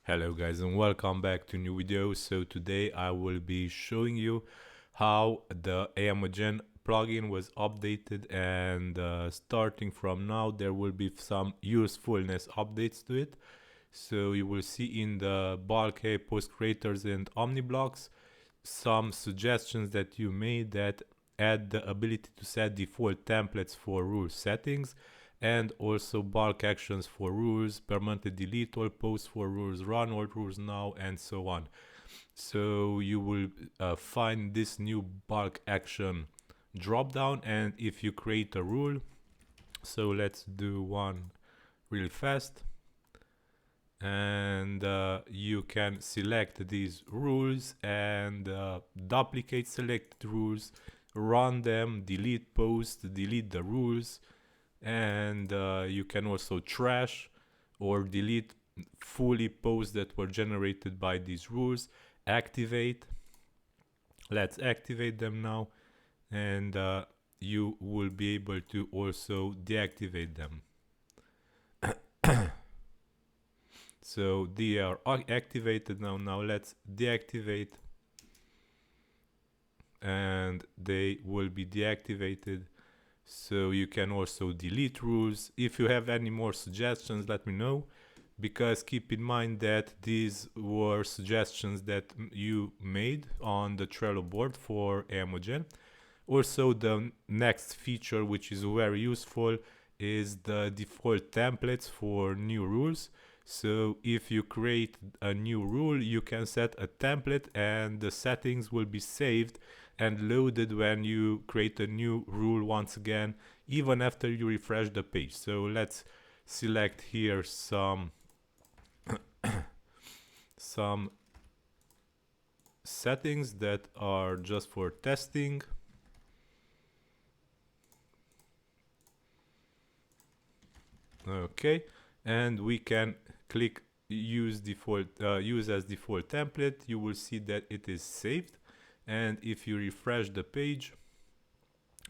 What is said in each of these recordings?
Hello guys and welcome back to a new video. So today I will be showing you how the AIMOGEN plugin was updated, and starting from now there will be some usefulness updates to it. So you will see in the bulk post creators and omniblocks some suggestions that you made that add the ability to set default templates for rule settings, and also bulk actions for rules, permanently delete all posts for rules, run all rules now, and so on. So you will find this new bulk action drop down, and if you create a rule, so let's do one real fast, and you can select these rules and duplicate selected rules, run them, delete posts, delete the rules, and you can also trash or delete fully posts that were generated by these rules. Activate. Let's activate them now, and you will be able to also deactivate them. So they are activated now. Now let's deactivate, and they will be deactivated. So you can also delete rules. If you have any more suggestions, let me know, because keep in mind that these were suggestions that you made on the Trello board for AIMOGEN. Also, the next feature, which is very useful, is the default templates for new rules. So if you create a new rule, you can set a template and the settings will be saved and loaded when you create a new rule once again, even after you refresh the page. So let's select here some some settings that are just for testing. Okay, and we can click use as default template. You will see that it is saved, and if you refresh the page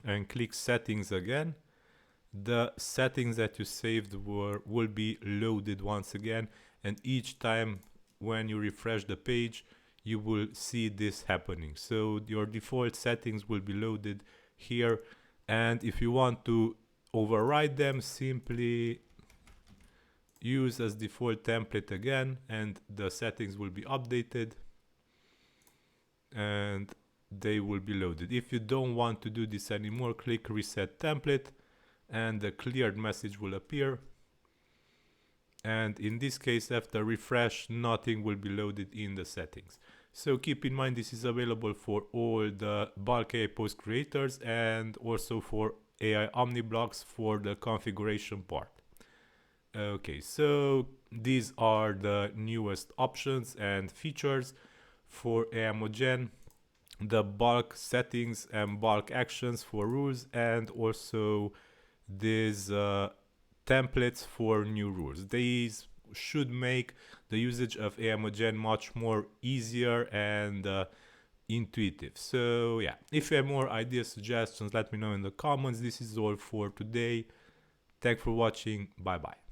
and click settings again, the settings that you saved will be loaded once again, and each time when you refresh the page you will see this happening. So your default settings will be loaded here, and if you want to override them, simply use as default template again, and the settings will be updated and they will be loaded. If you don't want to do this anymore, click reset template and the cleared message will appear, and in this case after refresh nothing will be loaded in the settings. So keep in mind this is available for all the bulk AI post creators and also for AI omniblocks for the configuration part. Okay, so these are the newest options and features for AIMOGEN: the bulk settings and bulk actions for rules, and also these templates for new rules. These should make the usage of AIMOGEN much more easier and intuitive. So yeah, if you have more ideas, suggestions, let me know in the comments. This is all for today. Thanks for watching. Bye bye.